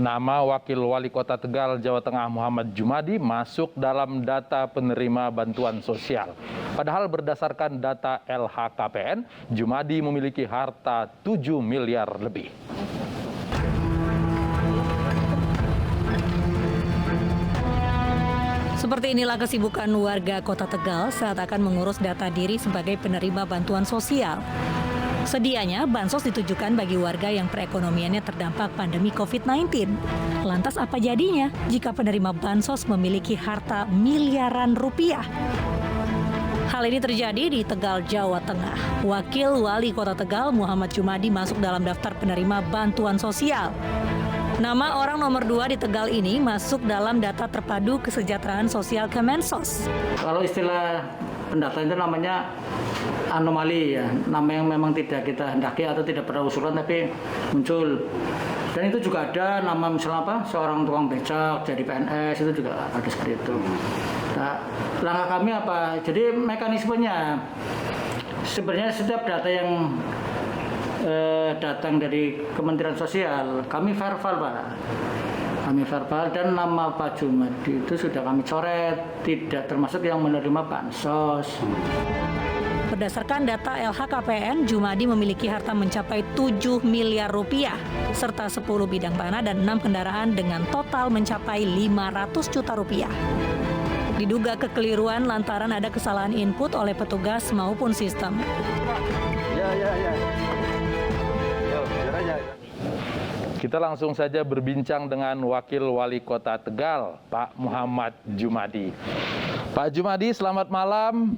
Nama Wakil Wali Kota Tegal, Jawa Tengah Muhammad Jumadi masuk dalam data penerima bantuan sosial. Padahal berdasarkan data LHKPN, Jumadi memiliki harta 7 miliar lebih. Seperti inilah kesibukan warga Kota Tegal saat akan mengurus data diri sebagai penerima bantuan sosial. Sedianya, bansos ditujukan bagi warga yang perekonomiannya terdampak pandemi COVID-19. Lantas apa jadinya jika penerima bansos memiliki harta miliaran rupiah? Hal ini terjadi di Tegal, Jawa Tengah. Wakil Wali Kota Tegal, Muhammad Jumadi, masuk dalam daftar penerima bantuan sosial. Nama orang nomor 2 di Tegal ini masuk dalam data terpadu kesejahteraan sosial Kemensos. Kalau istilah pendataan itu namanya anomali ya, nama yang memang tidak kita hendaki atau tidak pernah usulan tapi muncul. Dan itu juga ada nama misalnya seorang tukang becak jadi PNS, itu juga ada seperti itu. Nah, langkah kami apa? Jadi mekanismenya sebenarnya setiap data yang datang dari Kementerian Sosial kami verbal Pak. Kami verbal dan nama Pak Jumadi itu sudah kami coret, tidak termasuk yang menerima bansos. Berdasarkan data LHKPN, Jumadi memiliki harta mencapai 7 miliar rupiah, serta 10 bidang tanah dan 6 kendaraan dengan total mencapai 500 juta rupiah. Diduga kekeliruan lantaran ada kesalahan input oleh petugas maupun sistem. Kita langsung saja berbincang dengan Wakil Wali Kota Tegal, Pak Muhammad Jumadi. Pak Jumadi, selamat malam.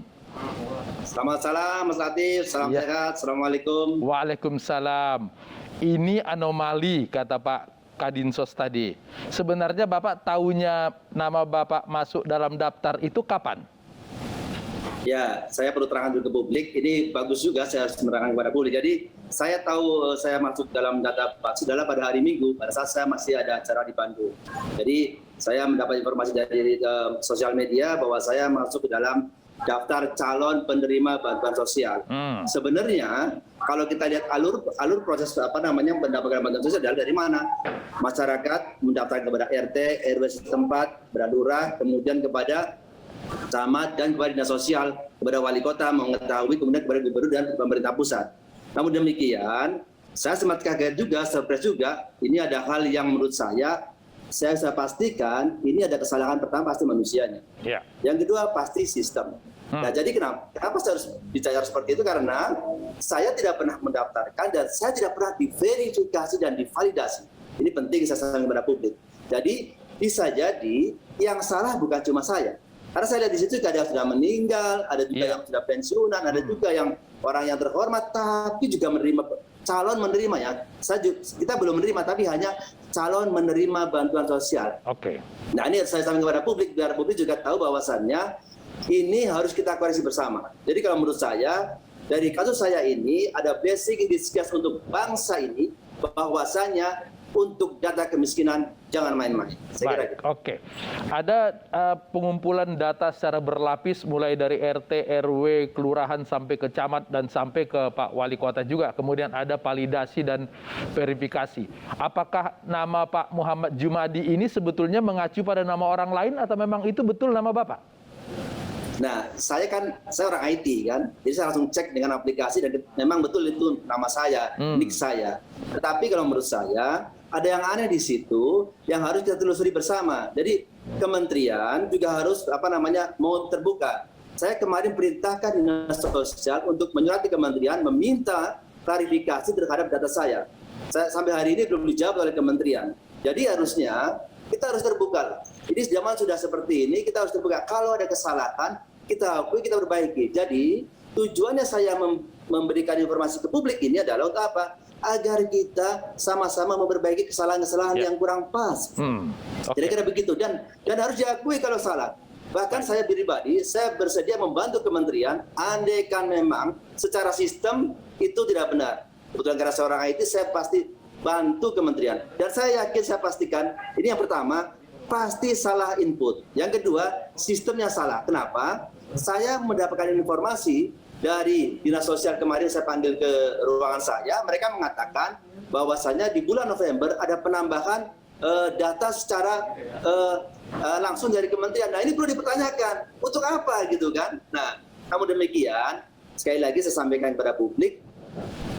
Selamat malam, Mas Latif. Salam sehat. Assalamualaikum. Waalaikumsalam. Ini anomali, kata Pak Kadinsos tadi. Sebenarnya Bapak tahunya nama Bapak masuk dalam daftar itu kapan? Ya, saya perlu terangkan dulu ke publik. Ini bagus juga saya harus menerangkan kepada publik. Jadi, saya tahu saya masuk dalam data Pak Sudahlah pada hari Minggu, pada saat saya masih ada acara di Bandung. Jadi, saya mendapat informasi dari sosial media bahwa saya masuk ke dalam daftar calon penerima bantuan sosial. Sebenarnya, kalau kita lihat alur proses mendapatkan bantuan sosial dari mana? Masyarakat mendaftarkan kepada RT, RW setempat, berlurah, kemudian kepada camat dan kepada dinas sosial, kepada wali kota mengetahui, kemudian kepada gubernur dan pemerintah pusat. Namun demikian, saya sempat kaget juga, surprise juga. Ini ada hal yang menurut saya bisa pastikan ini ada kesalahan. Pertama pasti manusianya. Yang kedua pasti sistem. Nah, jadi kenapa saya harus bicara seperti itu? Karena saya tidak pernah mendaftarkan dan saya tidak pernah diverifikasi dan divalidasi. Ini penting saya sampaikan kepada publik. Jadi bisa jadi yang salah bukan cuma saya. Karena saya lihat di situ juga ada yang sudah meninggal, ada juga yang sudah pensiunan, ada juga yang orang yang terhormat, tapi juga calon menerima ya. Kita belum menerima, tapi hanya calon menerima bantuan sosial. Nah, ini saya sampaikan kepada publik, biar publik juga tahu bahwasannya ini harus kita koreksi bersama. Jadi kalau menurut saya, dari kasus saya ini ada basic discuss untuk bangsa ini, bahwasannya untuk data kemiskinan jangan main-main. Oke. Ada pengumpulan data secara berlapis mulai dari RT, RW, kelurahan sampai ke camat dan sampai ke Pak Wali Kota juga. Kemudian ada validasi dan verifikasi. Apakah nama Pak Muhammad Jumadi ini sebetulnya mengacu pada nama orang lain atau memang itu betul nama Bapak? Nah, saya orang IT kan, jadi saya langsung cek dengan aplikasi dan memang betul itu nama saya, nick saya. Tetapi kalau menurut saya ada yang aneh di situ yang harus kita telusuri bersama. Jadi kementerian juga harus mau terbuka. Saya kemarin perintahkan dinas sosial untuk menyurati kementerian meminta klarifikasi terhadap data saya. Sampai hari ini belum dijawab oleh kementerian. Jadi harusnya kita harus terbuka. Jadi zaman sudah seperti ini, kita harus terbuka. Kalau ada kesalahan, kita akui, kita perbaiki. Jadi tujuannya saya memberikan informasi ke publik ini adalah untuk apa? Agar kita sama-sama memperbaiki kesalahan-kesalahan yang kurang pas. Kira-kira begitu. Dan harus diakui kalau salah. Bahkan saya pribadi, saya bersedia membantu kementerian, andaikan memang secara sistem itu tidak benar. Kebetulan karena seorang IT, saya pasti bantu kementerian. Dan saya yakin, saya pastikan, ini yang pertama, pasti salah input. Yang kedua, sistemnya salah. Kenapa? Saya mendapatkan informasi dari dinas sosial kemarin, saya panggil ke ruangan saya, mereka mengatakan bahwasannya di bulan November ada penambahan data secara langsung dari kementerian. Nah ini perlu dipertanyakan, untuk apa gitu kan? Nah, namun demikian, sekali lagi saya sampaikan kepada publik,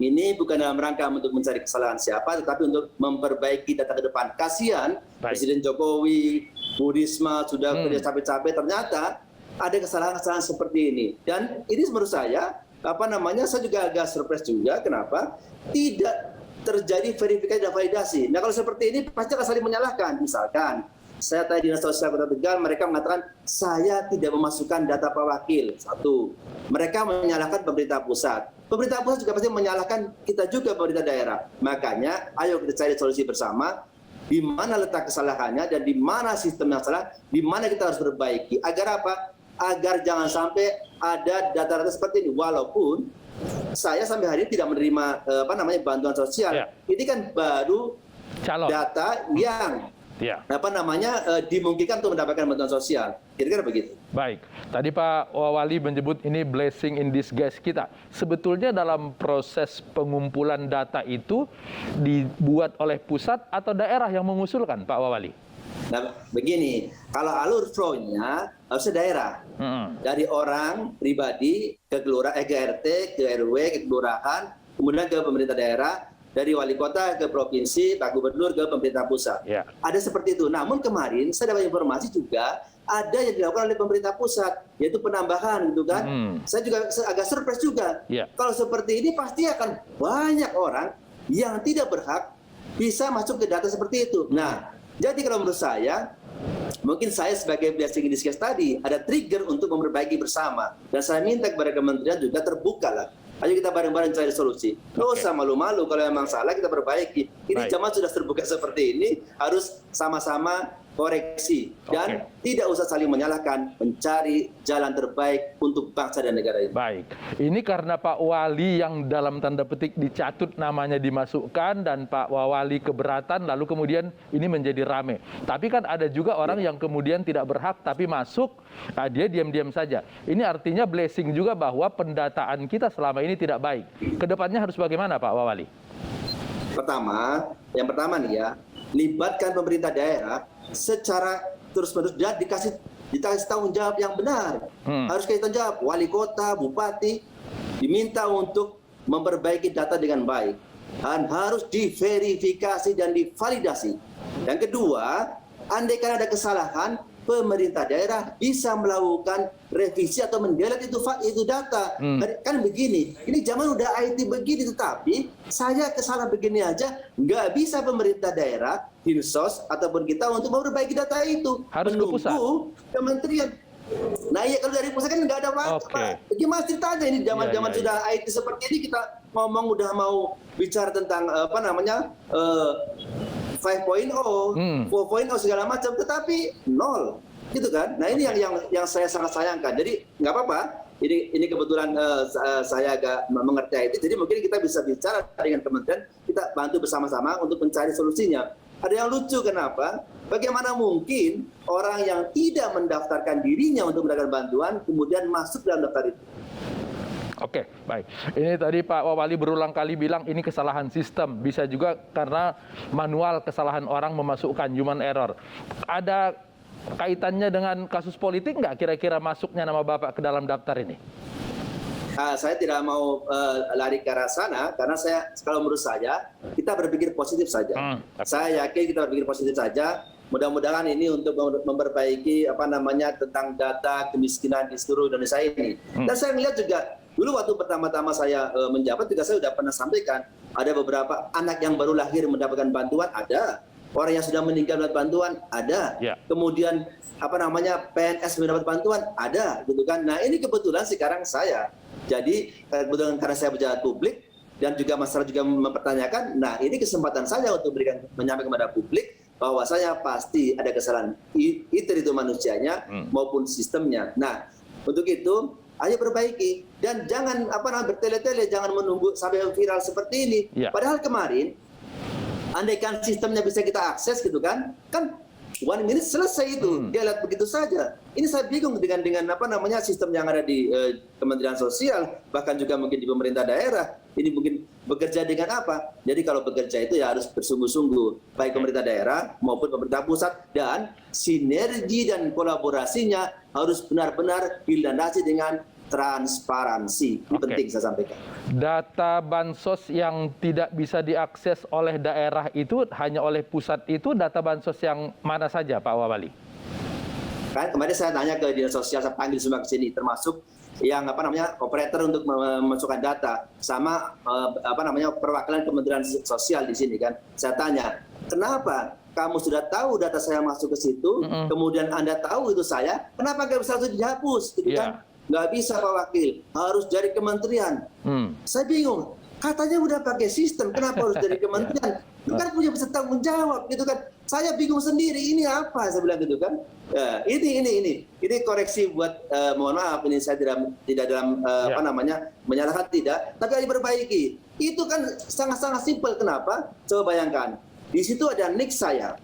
ini bukan dalam rangka untuk mencari kesalahan siapa, tetapi untuk memperbaiki data ke depan. Kasihan Presiden Jokowi, Bu Risma sudah kerja capek-capek, ternyata ada kesalahan-kesalahan seperti ini. Dan ini menurut saya, saya juga agak surprise juga, kenapa tidak terjadi verifikasi dan validasi. Nah kalau seperti ini pasti akan saling menyalahkan. Misalkan, saya tadi Dinas Sosial Kota Tegal, mereka mengatakan saya tidak memasukkan data Pak Wakil. Satu, mereka menyalahkan pemerintah pusat. Pemerintah pusat juga pasti menyalahkan kita juga pemerintah daerah. Makanya, ayo kita cari solusi bersama, di mana letak kesalahannya dan di mana sistem yang salah, di mana kita harus perbaiki. Agar apa? Agar jangan sampai ada data-data seperti ini. Walaupun saya sampai hari ini tidak menerima bantuan sosial. Ya. Ini kan baru Calon. data yang dimungkinkan untuk mendapatkan bantuan sosial. Kira-kira begitu. Baik, tadi Pak Wali menyebut ini blessing in disguise kita. Sebetulnya dalam proses pengumpulan data itu dibuat oleh pusat atau daerah yang mengusulkan, Pak Wali? Nah, begini, kalau alur flow-nya harusnya daerah. Dari orang pribadi ke ke RT, ke RW, ke kelurahan, kemudian ke pemerintah daerah, dari wali kota ke provinsi, Pak Gubernur ke pemerintah pusat. Ya. Ada seperti itu. Namun kemarin saya dapat informasi juga ada yang dilakukan oleh pemerintah pusat, yaitu penambahan gitu kan. Saya juga agak surprise juga. Ya. Kalau seperti ini pasti akan banyak orang yang tidak berhak bisa masuk ke data seperti itu. Nah, jadi kalau menurut saya, mungkin saya sebagai blessing in disguise tadi ada trigger untuk memperbaiki bersama. Dan saya minta kepada kementerian juga terbuka lah. Ayo kita bareng-bareng cari solusi. Nggak usah malu-malu, kalau memang salah kita perbaiki. Ini zaman sudah terbuka seperti ini, harus sama-sama koreksi. Dan tidak usah saling menyalahkan, mencari jalan terbaik untuk bangsa dan negara ini. Baik, ini karena Pak Wali yang dalam tanda petik dicatut namanya dimasukkan dan Pak Wali keberatan, lalu kemudian ini menjadi rame. Tapi kan ada juga orang yang kemudian tidak berhak tapi masuk, dia diam-diam saja. Ini artinya blessing juga bahwa pendataan kita selama ini tidak baik. Kedepannya harus bagaimana Pak Wali? Yang pertama nih ya, libatkan pemerintah daerah secara terus-menerus dan dikasih tanggung jawab yang benar. Harus kita tanggung jawab, wali kota, bupati diminta untuk memperbaiki data dengan baik dan harus diverifikasi dan divalidasi. Yang kedua, andaikan ada kesalahan, pemerintah daerah bisa melakukan revisi atau mendelete itu data. Kan begini, ini zaman udah IT begini, tetapi saya kesalahan begini aja, nggak bisa pemerintah daerah, Dinsos, ataupun kita untuk memperbaiki data itu. Harus ke pusat. Kementerian. Nah iya, kalau dari pusat kan nggak ada waktu, Pak. Gimana ceritanya ini zaman-zaman sudah IT seperti ini, kita ngomong udah mau bicara tentang 5.0, 4.0 segala macam, tetapi nol, gitu kan? Nah ini yang saya sangat sayangkan. Jadi nggak apa-apa. Ini kebetulan saya agak mengerti itu. Jadi mungkin kita bisa bicara dengan kementerian, kita bantu bersama-sama untuk mencari solusinya. Ada yang lucu, kenapa? Bagaimana mungkin orang yang tidak mendaftarkan dirinya untuk mendapatkan bantuan kemudian masuk dalam daftar itu? Oke, baik. Ini tadi Pak Wali berulang kali bilang ini kesalahan sistem. Bisa juga karena manual kesalahan orang memasukkan human error. Ada kaitannya dengan kasus politik nggak kira-kira masuknya nama Bapak ke dalam daftar ini? Saya tidak mau lari ke arah sana, karena kalau menurut saya, kita berpikir positif saja. Saya yakin kita berpikir positif saja. Mudah-mudahan ini untuk memperbaiki tentang data kemiskinan di seluruh Indonesia ini. Dan saya melihat juga, dulu waktu pertama-tama saya menjabat juga saya sudah pernah sampaikan, ada beberapa anak yang baru lahir mendapatkan bantuan, ada. Orang yang sudah meninggal mendapat bantuan, ada. Kemudian PNS mendapat bantuan, ada, gitu kan. Nah ini kebetulan sekarang saya. Jadi kebetulan karena saya pejabat publik dan juga masyarakat juga mempertanyakan, nah ini kesempatan saya untuk menyampaikan kepada publik bahwa saya pasti ada kesalahan itu manusianya maupun sistemnya. Nah untuk itu ayo perbaiki dan jangan bertele-tele, jangan menunggu sampai viral seperti ini. Padahal kemarin andaikan sistemnya bisa kita akses gitu kan 1 minute selesai itu. Dia lihat begitu saja. Ini saya bingung dengan apa namanya sistem yang ada di Kementerian Sosial, bahkan juga mungkin di pemerintah daerah. Ini mungkin bekerja dengan apa? Jadi kalau bekerja itu ya harus bersungguh-sungguh, baik pemerintah daerah maupun pemerintah pusat, dan sinergi dan kolaborasinya harus benar-benar dilandasi dengan transparansi. Ini penting saya sampaikan. Data bansos yang tidak bisa diakses oleh daerah itu hanya oleh pusat, itu data bansos yang mana saja, Pak Wali? Kan kemarin saya tanya ke dinas sosial, saya panggil semua ke sini, termasuk yang apa namanya operator untuk memasukkan data, sama apa namanya perwakilan Kementerian Sosial di sini kan. Saya tanya, kenapa kamu sudah tahu data saya masuk ke situ, kemudian Anda tahu itu saya, kenapa nggak bisa langsung dihapus, gitu kan? Nggak bisa Pak Wakil, harus dari kementerian. Saya bingung, katanya udah pakai sistem, kenapa harus dari kementerian? Itu kan punya tanggung jawab, gitu kan? Saya bingung sendiri, ini apa? Saya bilang gitu kan. Ini koreksi buat, mohon maaf, ini saya tidak dalam apa namanya menyalahkan, tidak, tapi harus diperbaiki. Itu kan sangat-sangat simpel. Kenapa? Coba bayangkan, di situ ada NIK saya.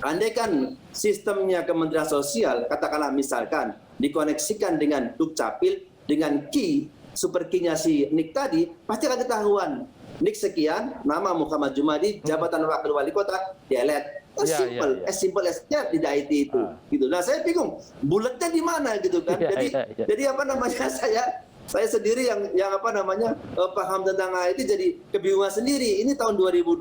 Andai kan sistemnya Kementerian Sosial, katakanlah misalkan dikoneksikan dengan Dukcapil, dengan key, super key-nya si NIK tadi, pasti akan ketahuan. NIK sekian, nama Muhammad Jumadi, jabatan wakil wali kota, delete. As simple as that di IT itu. Gitu. Nah saya bingung, bulatnya di mana gitu kan. Jadi apa namanya saya sendiri yang apa namanya paham tentang IT jadi kebingungan sendiri. Ini tahun 2022,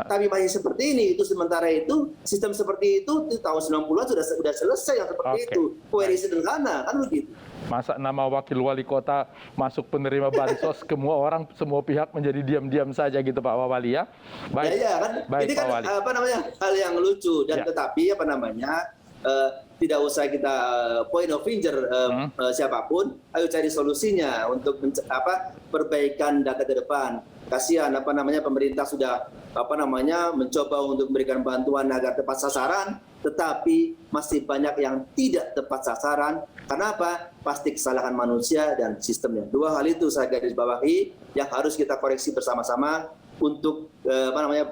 tapi masih seperti ini. Itu sementara itu sistem seperti itu di tahun 90-an sudah selesai yang seperti itu. Query sederhana kan begitu. Masa nama wakil wali kota masuk penerima bansos, semua pihak menjadi diam-diam saja gitu Pak Wali ya. Baik. Ya, kan. Baik, ini kan Pak Wali. apa namanya hal yang lucu dan tetapi apa namanya tidak usah kita point of finger siapapun, ayo cari solusinya untuk perbaikan data ke depan. Kasihan apa namanya pemerintah sudah apa namanya mencoba untuk memberikan bantuan agar tepat sasaran, tetapi masih banyak yang tidak tepat sasaran. Karena apa? Pasti kesalahan manusia dan sistemnya. Dua hal itu saya garis bawahi yang harus kita koreksi bersama-sama untuk apa namanya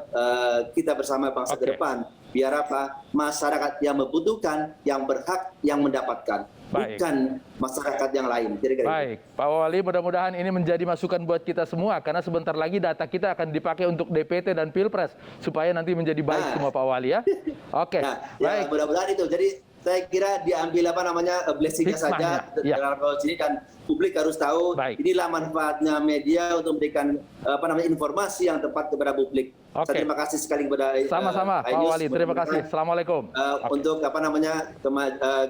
kita bersama bangsa ke depan. Biar apa? Masyarakat yang membutuhkan, yang berhak, yang mendapatkan. Bukan masyarakat yang lain. Kira-kira baik, Pak Wali, mudah-mudahan ini menjadi masukan buat kita semua, karena sebentar lagi data kita akan dipakai untuk DPT dan Pilpres, supaya nanti menjadi baik semua Pak Wali ya. Oke, baik. Ya, mudah-mudahan itu. Jadi saya kira diambil apa namanya blessing-nya saja dalam sini, dan publik harus tahu inilah manfaatnya media untuk memberikan apa namanya informasi yang tepat kepada publik. Saya terima kasih sekali kepada sama-sama Pak Wali, terima kasih. Assalamualaikum. Untuk apa namanya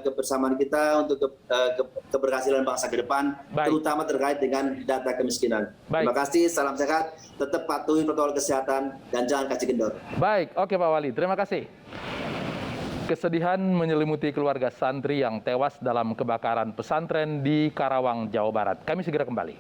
kebersamaan kita untuk keberhasilan bangsa ke depan, terutama terkait dengan data kemiskinan. Terima kasih, salam sehat, tetap patuhi protokol kesehatan dan jangan kasih kendor. Baik, oke Pak Wali, terima kasih. Kesedihan menyelimuti keluarga santri yang tewas dalam kebakaran pesantren di Karawang, Jawa Barat. Kami segera kembali.